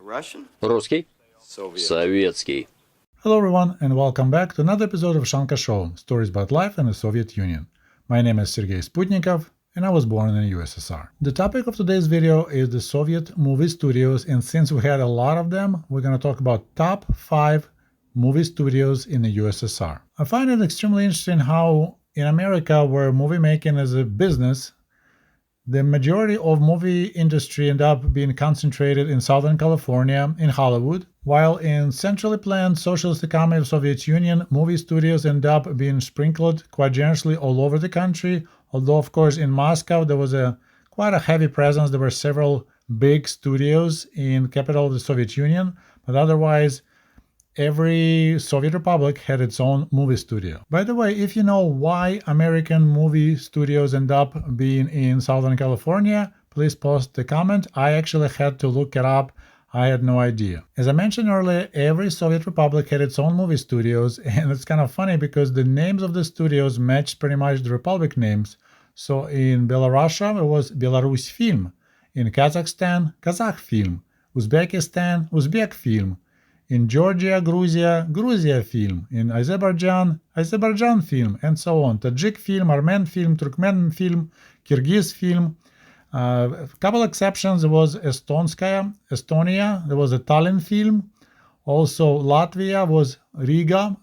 Русский? Советский. Hello everyone and welcome back to another episode of Ushanka Show, stories about life in the Soviet Union. My name is Sergei Sputnikoff and I was born in the USSR. The topic of today's video is the Soviet movie studios, and since we had a lot of them, we're going to talk about top 5 movie studios in the USSR. I find it extremely interesting how in America, where movie making is a business, the majority of movie industry end up being concentrated in Southern California, in Hollywood, while in centrally planned socialist economy of Soviet Union, movie studios end up being sprinkled quite generously all over the country. Although, of course, in Moscow, there was quite a heavy presence. There were several big studios in capital of the Soviet Union, but otherwise, every Soviet republic had its own movie studio. By the way, if you know why American movie studios end up being in Southern California, please post a comment. I actually had to look it up. I had no idea. As I mentioned earlier, every Soviet republic had its own movie studios, and it's kind of funny because the names of the studios matched pretty much the republic names. So in Belarus, it was Belarusfilm. In Kazakhstan, Kazakhfilm. Uzbekistan, Uzbekfilm. In Georgia, Gruzia, Gruziafilm. In Azerbaijan, Azerbaijanfilm, and so on. Tajikfilm, Armenfilm, Turkmenfilm, Kyrgyzfilm. A couple exceptions, there was Estonia, there was a Tallinnfilm. Also Latvia was Riga,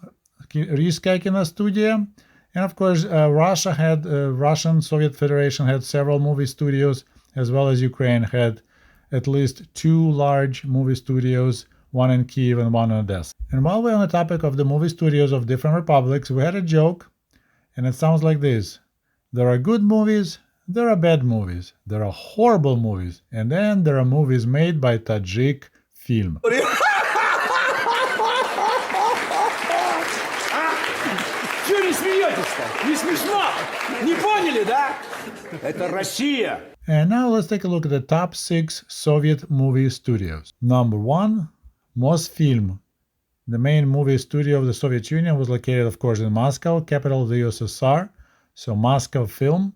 Riska Kinostudia. And of course, Russian Soviet Federation had several movie studios, as well as Ukraine had at least 2 large movie studios, one in Kiev and one in Odessa. And while we're on the topic of the movie studios of different republics, we had a joke, and it sounds like this. There are good movies, there are bad movies, there are horrible movies, and then there are movies made by Tajik film. Чего не смеетесь-то? Не смешно? Не поняли, да? Это Россия. And now let's take a look at the top 6 Soviet movie studios. Number 1, Mosfilm. The main movie studio of the Soviet Union was located, of course, in Moscow, capital of the USSR. So Mosfilm.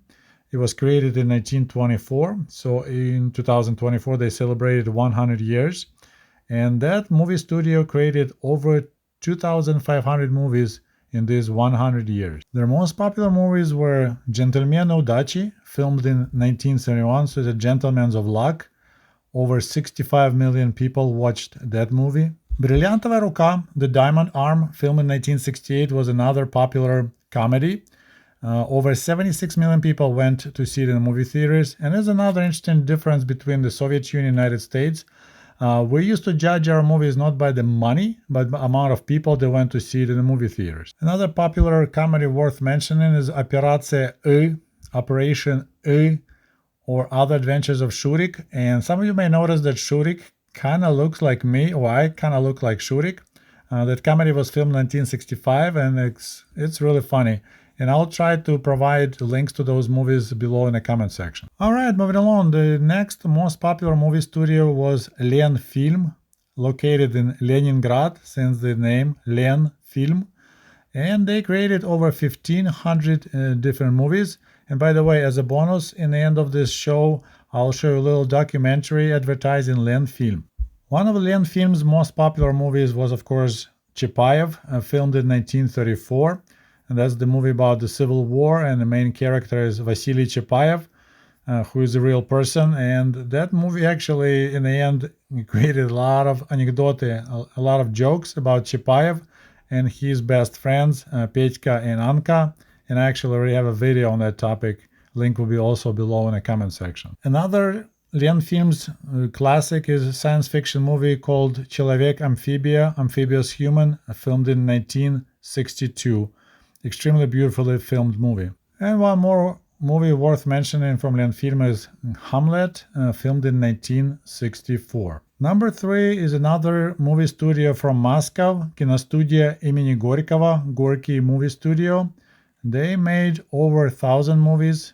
It was created in 1924. So in 2024, they celebrated 100 years. And that movie studio created over 2,500 movies in these 100 years. Their most popular movies were Gentlemen Udachi, filmed in 1971, so The Gentlemen of Luck. Over 65 million people watched that movie. Brilliantova Ruka, The Diamond Arm, filmed in 1968, was another popular comedy. Over 76 million people went to see it in the movie theaters. And there's another interesting difference between the Soviet Union and the United States. We used to judge our movies not by the money, but the amount of people that went to see it in the movie theaters. Another popular comedy worth mentioning is Operatsiya Y, Operation Y, or Other Adventures of Shurik. And some of you may notice that Shurik kind of looks like me, or I kind of look like Shurik. That comedy was filmed in 1965, and it's really funny. And I'll try to provide links to those movies below in the comment section. Alright, moving along. The next most popular movie studio was Lenfilm, located in Leningrad, since the name Lenfilm. And they created over 1,500 different movies. And by the way, as a bonus, in the end of this show, I'll show you a little documentary advertising Lenfilm. One of Lenfilm's most popular movies was, of course, Chapayev, filmed in 1934. And that's the movie about the Civil War, and the main character is Vasily Chapayev, who is a real person. And that movie actually, in the end, created a lot of anecdote, a lot of jokes about Chapayev and his best friends, Petya and Anka. And I actually already have a video on that topic. Link will be also below in the comment section. Another Lenfilm's classic is a science fiction movie called Человек Amphibia, Amphibious Human, filmed in 1962. Extremely beautifully filmed movie. And one more movie worth mentioning from Lenfilm is Hamlet, filmed in 1964. Number 3 is another movie studio from Moscow, Kinostudia имени Горького, Gorki movie studio. They made over 1,000 movies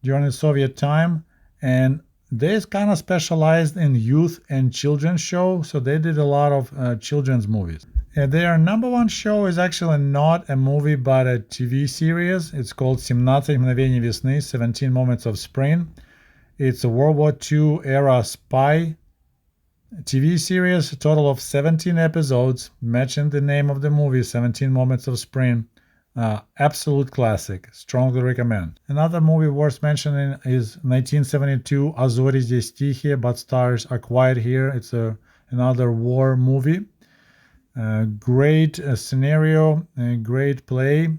during the Soviet time, and they kind of specialized in youth and children's show, so they did a lot of children's movies. Their number 1 show is actually not a movie but a TV series. It's called 17 мгновений весны, 17 Moments of Spring. It's a World War II era spy TV series, a total of 17 episodes, matching the name of the movie, 17 Moments of Spring. Absolute classic. Strongly recommend. Another movie worth mentioning is 1972 "А зори здесь тихие," but stars "Are Quiet Here." It's another war movie. Great scenario, great play,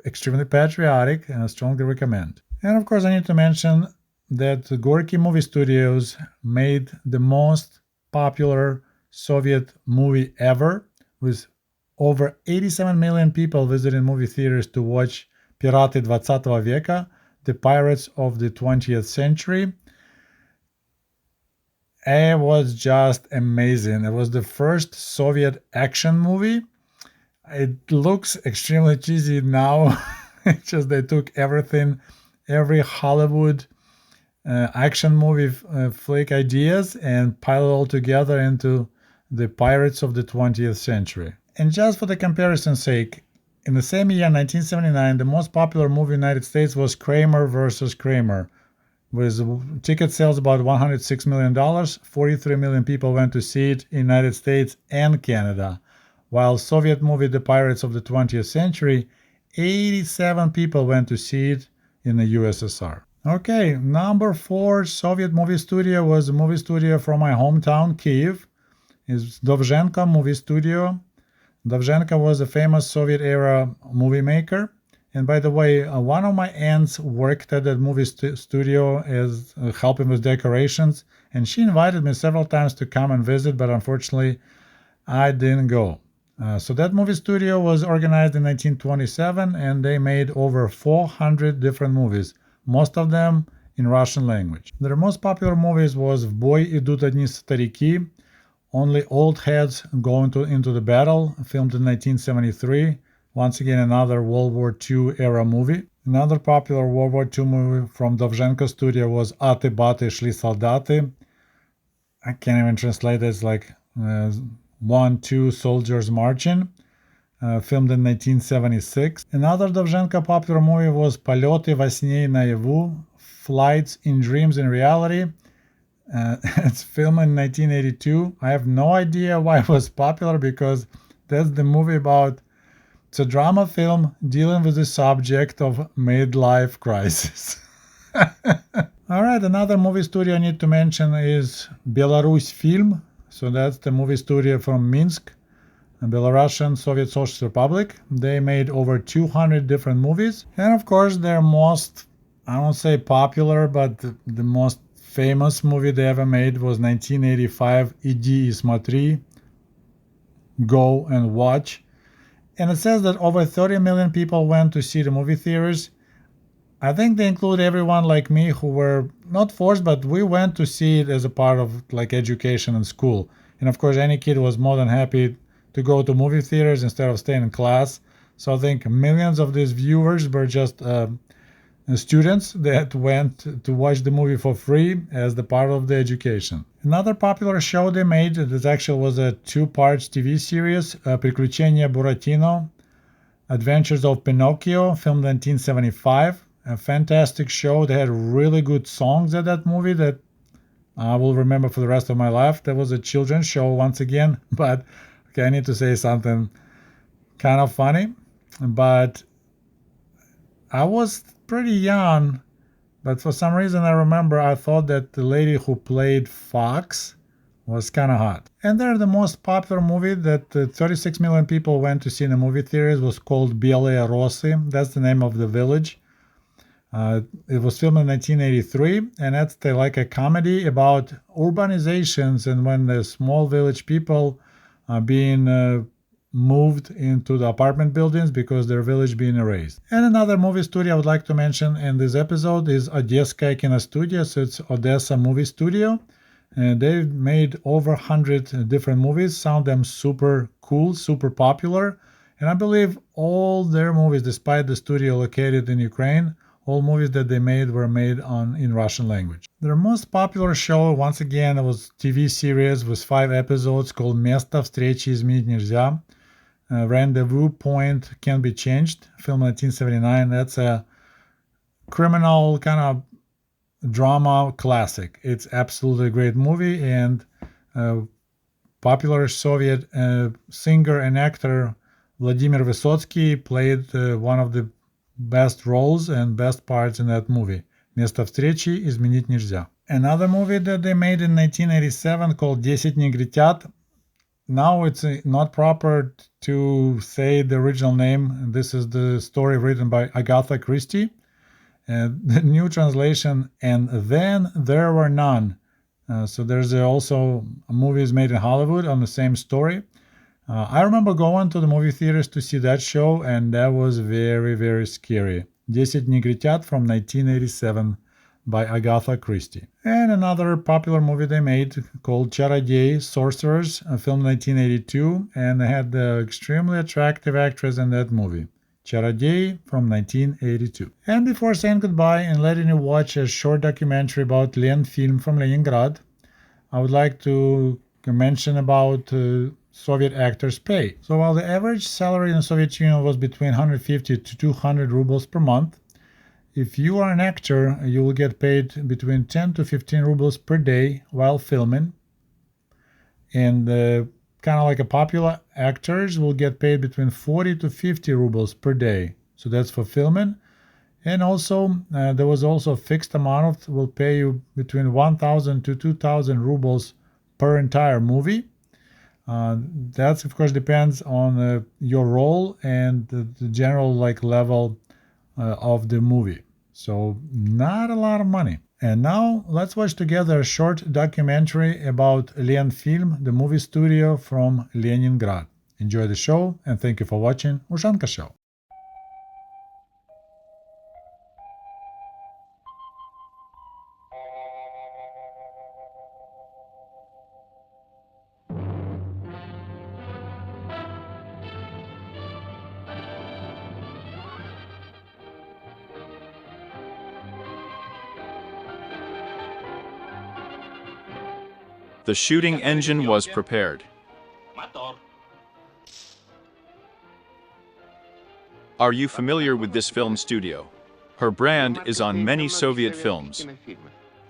extremely patriotic, and I strongly recommend. And of course, I need to mention that the Gorki movie studios made the most popular Soviet movie ever, with over 87 million people visiting movie theaters to watch Пираты 20 века, the pirates of the 20th century. It was just amazing. It was the first Soviet action movie. It looks extremely cheesy now. It's just they took everything, every Hollywood action movie flick ideas and piled it all together into the pirates of the 20th century. And just for the comparison's sake, in the same year, 1979, the most popular movie in the United States was Kramer versus Kramer, with ticket sales about $106 million. 43 million people went to see it in the United States and Canada, while Soviet movie The Pirates of the 20th Century, 87 people went to see it in the USSR. Okay, number 4 Soviet movie studio was a movie studio from my hometown, Kyiv. It's Dovzhenko movie studio. Dovzhenko was a famous Soviet-era movie maker. And by the way, one of my aunts worked at that movie studio as helping with decorations, and she invited me several times to come and visit, but unfortunately, I didn't go. So that movie studio was organized in 1927, and they made over 400 different movies, most of them in Russian language. Their most popular movies was "В бой идут одни старики," Only Old Heads Go into the Battle, filmed in 1973. Once again, another World War II era movie. Another popular World War II movie from Dovzhenko studio was "Аты баты шли солдаты." I can't even translate it. It's like 1-2 soldiers marching, filmed in 1976. Another Dovzhenko popular movie was "Полеты во сне и наяву," Flights in Dreams and Reality. It's filmed in 1982. I have no idea why it was popular, because that's the movie about, it's a drama film dealing with the subject of midlife crisis. All right, another movie studio I need to mention is Belarusfilm. So that's the movie studio from Minsk, Belarusian Soviet Socialist Republic. They made over 200 different movies. And of course, their most, I won't say popular, but the most famous movie they ever made was 1985 "Иди и смотри," Go and Watch. And it says that over 30 million people went to see the movie theaters. I think they include everyone like me who were not forced, but we went to see it as a part of like education and school. And of course, any kid was more than happy to go to movie theaters instead of staying in class. So I think millions of these viewers were just students that went to watch the movie for free as the part of the education. Another popular show they made, that actually was a 2-part TV series, "Приключения Буратино," Adventures of Pinocchio, filmed in 1975. A fantastic show. They had really good songs at that movie that I will remember for the rest of my life. That was a children's show once again, but okay, I need to say something kind of funny. But I was pretty young, but for some reason I remember I thought that the lady who played Fox was kind of hot. And they're the most popular movie that 36 million people went to see in the movie theaters was called Белые Росы. That's the name of the village. It was filmed in 1983, and that's like a comedy about urbanizations and when the small village people are being moved into the apartment buildings because their village being erased. And another movie studio I would like to mention in this episode is Odessa Kinostudio. So it's Odessa Movie Studio. And they've made over 100 different movies, some of them super cool, super popular. And I believe all their movies, despite the studio located in Ukraine, all movies that they made were made in Russian language. Their most popular show, once again, it was TV series with 5 episodes called "Место встречи изменить нельзя." Rendezvous Point Can Be Changed, film 1979. That's a criminal kind of drama classic. It's absolutely a great movie, and Popular Soviet singer and actor Vladimir Vysotsky played one of the best roles and best parts in that movie. Место встречи изменить нельзя. Another movie that they made in 1987 called 10 негритят. Now it's not proper to say the original name. This is the story written by Agatha Christie. The new translation, and then there were none. So there's also movies made in Hollywood on the same story. I remember going to the movie theaters to see that show, and that was very, very scary. 10 негритят from 1987 by Agatha Christie. And another popular movie they made called Чародей, Sorcerers, a film 1982, and they had the extremely attractive actress in that movie. Чародей from 1982. And before saying goodbye and letting you watch a short documentary about Lenfilm from Leningrad, I would like to mention about Soviet actors' pay. So while the average salary in the Soviet Union was between 150 to 200 rubles per month, if you are an actor, you will get paid between 10 to 15 rubles per day while filming. And kind of like a popular actors will get paid between 40 to 50 rubles per day. So that's for filming. And also, there was also a fixed amount of will pay you between 1,000 to 2,000 rubles per entire movie. That of course depends on your role and the general level of the movie. So not a lot of money. And now let's watch together a short documentary about Lenfilm, the movie studio from Leningrad. Enjoy the show and thank you for watching Ushanka Show. The shooting engine was prepared. Are you familiar with this film studio? Her brand is on many Soviet films.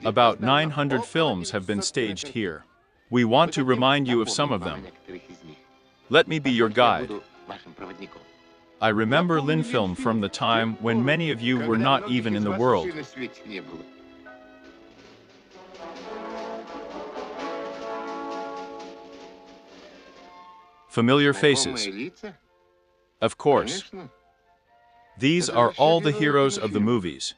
About 900 films have been staged here. We want to remind you of some of them. Let me be your guide. I remember Lenfilm from the time when many of you were not even in the world. Familiar faces. Of course. These are all the heroes of the movies.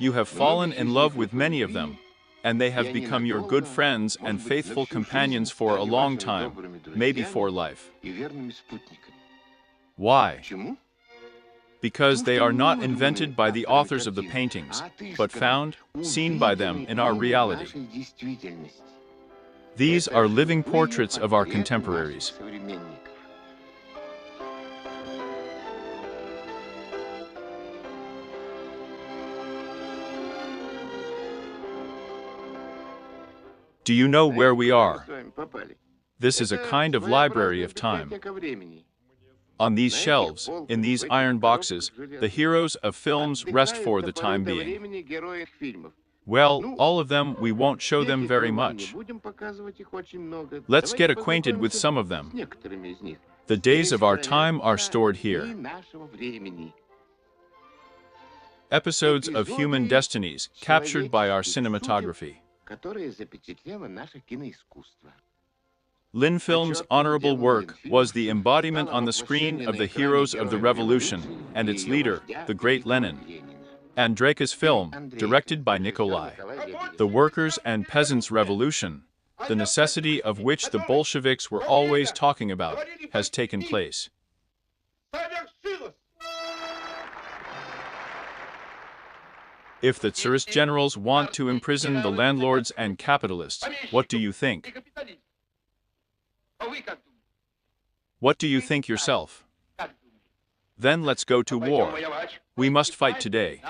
You have fallen in love with many of them, and they have become your good friends and faithful companions for a long time, maybe for life. Why? Because they are not invented by the authors of the paintings, but found, seen by them in our reality. These are living portraits of our contemporaries. Do you know where we are? This is a kind of library of time. On these shelves, in these iron boxes, the heroes of films rest for the time being. Well, all of them, we won't show them very much. Let's get acquainted with some of them. The days of our time are stored here. Episodes of human destinies captured by our cinematography. Lenfilm's honorable work was the embodiment on the screen of the heroes of the revolution and its leader, the great Lenin. Andreyka's film, directed by Nikolai. The workers' and peasants' revolution, the necessity of which the Bolsheviks were always talking about, has taken place. If the Tsarist generals want to imprison the landlords and capitalists, what do you think? What do you think yourself? Then let's go to war. We must fight today.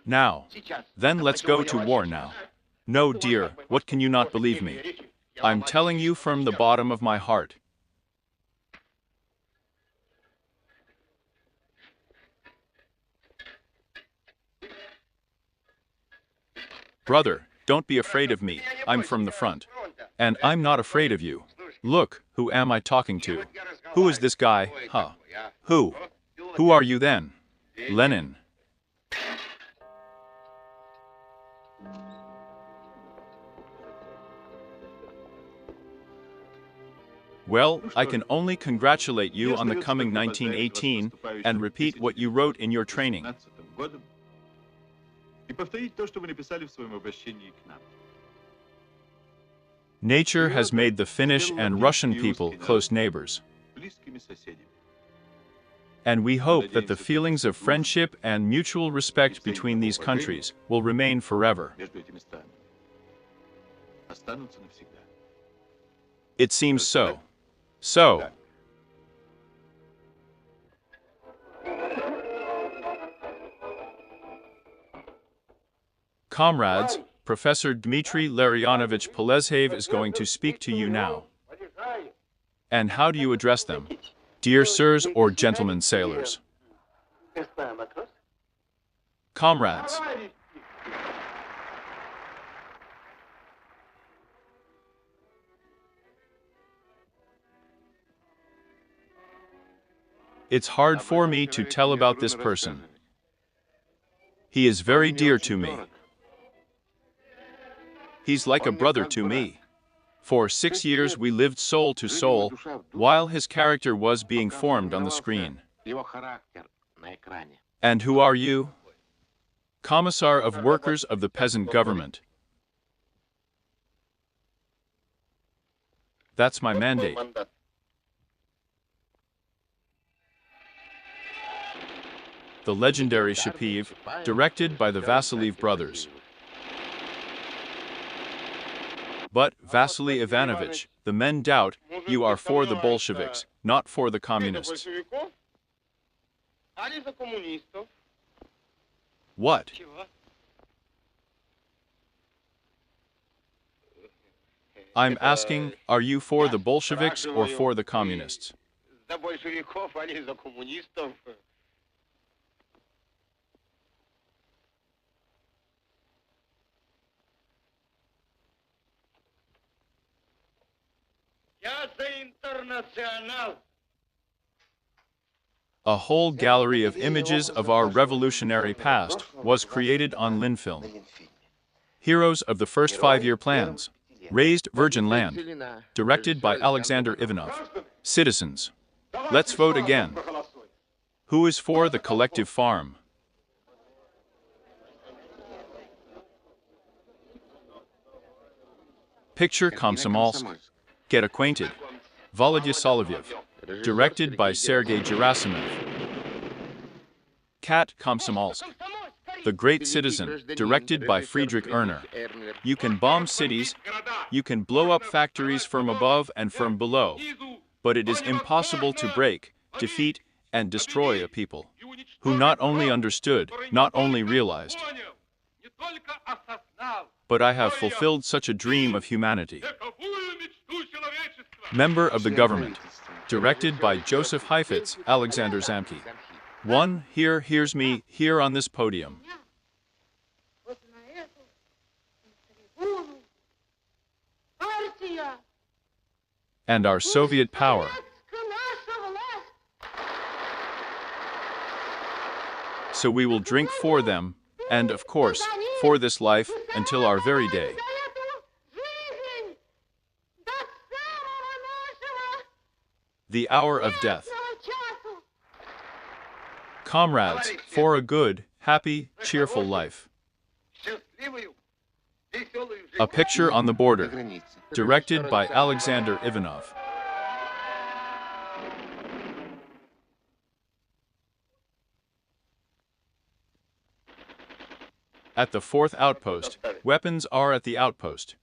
Now. Then let's go to war now. No, dear, what can you not believe me? I'm telling you from the bottom of my heart. Brother, don't be afraid of me. I'm from the front. And I'm not afraid of you. Look, who am I talking to? Who is this guy, huh? Who? Who are you then? Lenin. Well, I can only congratulate you on the coming 1918 and repeat what you wrote in your training. Nature has made the Finnish and Russian people close neighbors. And we hope that the feelings of friendship and mutual respect between these countries will remain forever. It seems so. So. Comrades, Professor Dmitry Larionovich Polezhev is going to speak to you now. And how do you address them? Dear sirs or gentlemen sailors? Comrades. It's hard for me to tell about this person. He is very dear to me. He's like a brother to me. For 6 years we lived soul to soul, while his character was being formed on the screen. And who are you? Commissar of Workers of the Peasant Government. That's my mandate. The legendary Shapiv, directed by the Vasiliev brothers. But, Vasily Ivanovich, the men doubt you are for the Bolsheviks, not for the communists. What? I'm asking, are you for the Bolsheviks or for the communists? A whole gallery of images of our revolutionary past was created on Lenfilm. Heroes of the first 5-year plans. Raised Virgin Land. Directed by Alexander Ivanov. Citizens. Let's vote again. Who is for the collective farm? Picture Komsomolsk. Get acquainted. Volodya Solovyev. Directed by Sergei Gerasimov. Cat Komsomolsk. The Great Citizen, directed by Friedrich Erner. You can bomb cities, you can blow up factories from above and from below, but it is impossible to break, defeat, and destroy a people who not only understood, not only realized, but I have fulfilled such a dream of humanity. Member of the Government, directed by Joseph Heifetz, Alexander Zamki. One here hears me here on this podium. And our Soviet power. So we will drink for them, and of course, for this life, until our very day. The hour of death. Comrades, for a good, happy, cheerful life. A Picture on the Border, directed by Alexander Ivanov. At the 4th outpost, weapons are at the outpost.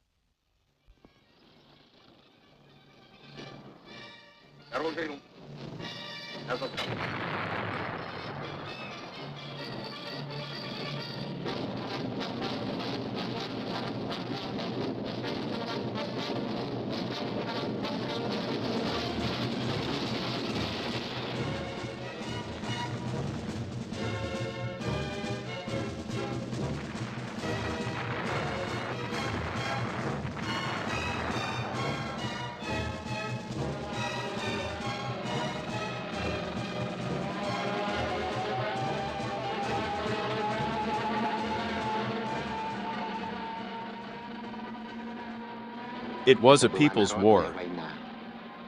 It was a people's war.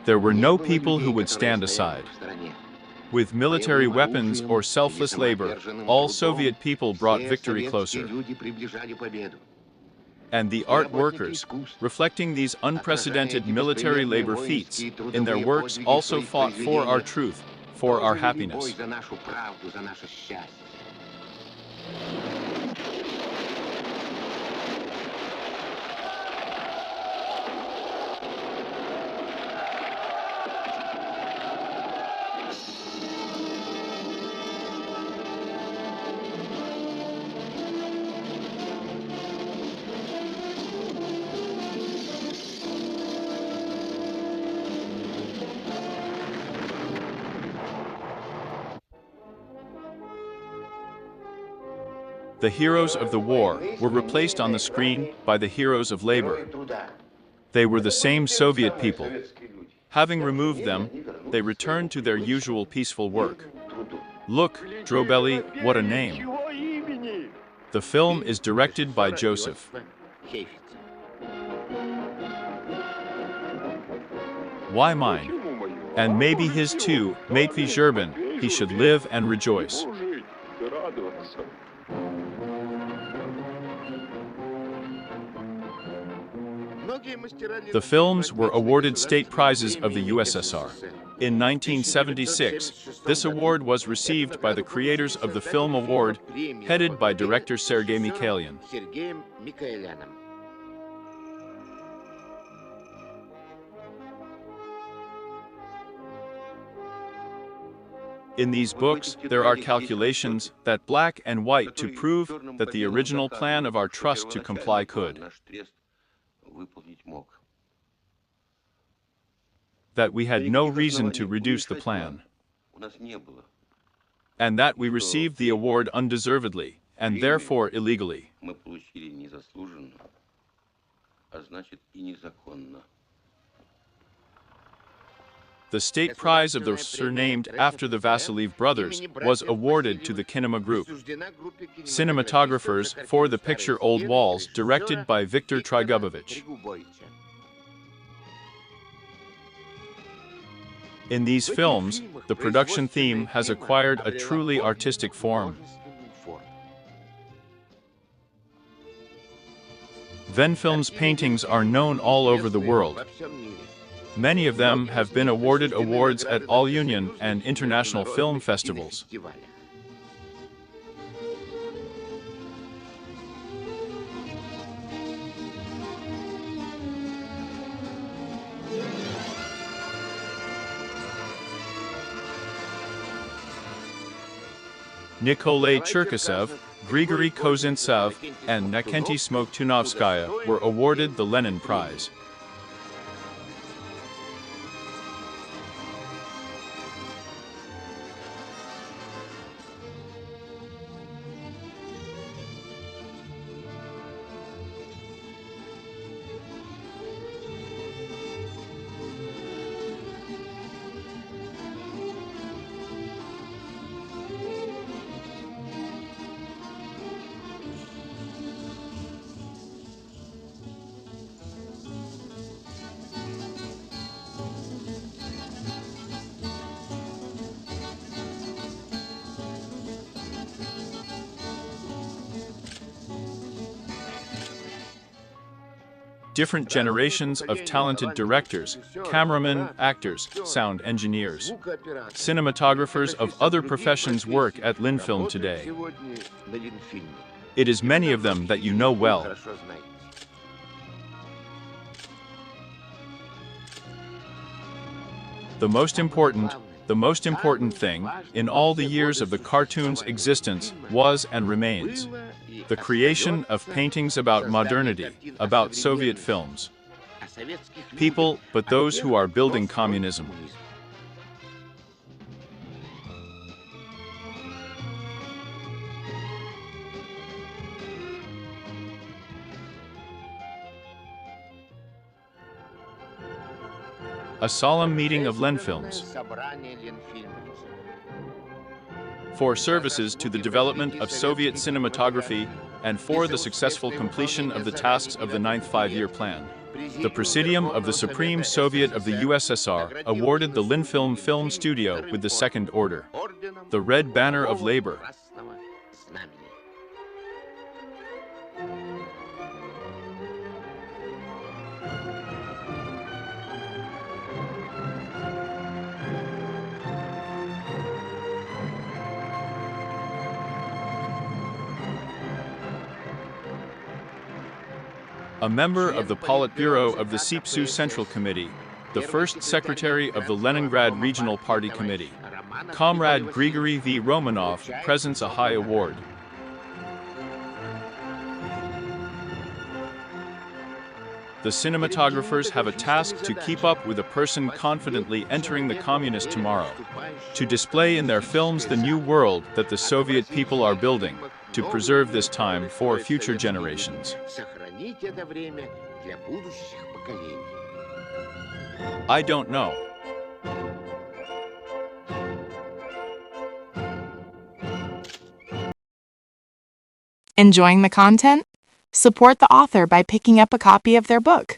There were no people who would stand aside. With military weapons or selfless labor, all Soviet people brought victory closer. And the art workers, reflecting these unprecedented military labor feats, in their works also fought for our truth, for our happiness. The heroes of the war were replaced on the screen by the heroes of labor. They were the same Soviet people. Having removed them, they returned to their usual peaceful work. Look, Drobeli, what a name. The film is directed by Joseph. Why mine? And maybe his too, Matvey Zherbin, he should live and rejoice. The films were awarded state prizes of the USSR. In 1976, this award was received by the creators of the Film Award, headed by director Sergei Mikhailyan. In these books, there are calculations that black and white to prove that the original plan of our trust to comply could. That we had no reason to reduce the plan. And that we received the award undeservedly, and therefore illegally. The state prize of the USSR, named after the Vasiliev brothers, was awarded to the Kinema Group. Cinematographers for the picture Old Walls, directed by Viktor Trygubovich. In these films, the production theme has acquired a truly artistic form. Lenfilm's paintings are known all over the world. Many of them have been awarded awards at all union and international film festivals. Nikolay Cherkasov, Grigory Kozintsev, and Nakenti Smoktunovskaya were awarded the Lenin Prize. Different generations of talented directors, cameramen, actors, sound engineers, cinematographers of other professions work at Lenfilm today. It is many of them that you know well. The most important thing in all the years of the cartoon's existence was and remains the creation of paintings about modernity, about Soviet films. People, but those who are building communism. A solemn meeting of Lenfilms for services to the development of Soviet cinematography and for the successful completion of the tasks of the 9th Five-Year Plan. The Presidium of the Supreme Soviet of the USSR awarded the Lenfilm film studio with the Second Order, the Red Banner of Labor. A member of the Politburo of the SIPSU Central Committee, the first secretary of the Leningrad Regional Party Committee, Comrade Grigory V. Romanov, presents a high award. The cinematographers have a task to keep up with a person confidently entering the communist tomorrow, to display in their films the new world that the Soviet people are building, to preserve this time for future generations. I don't know. Enjoying the content? Support the author by picking up a copy of their book.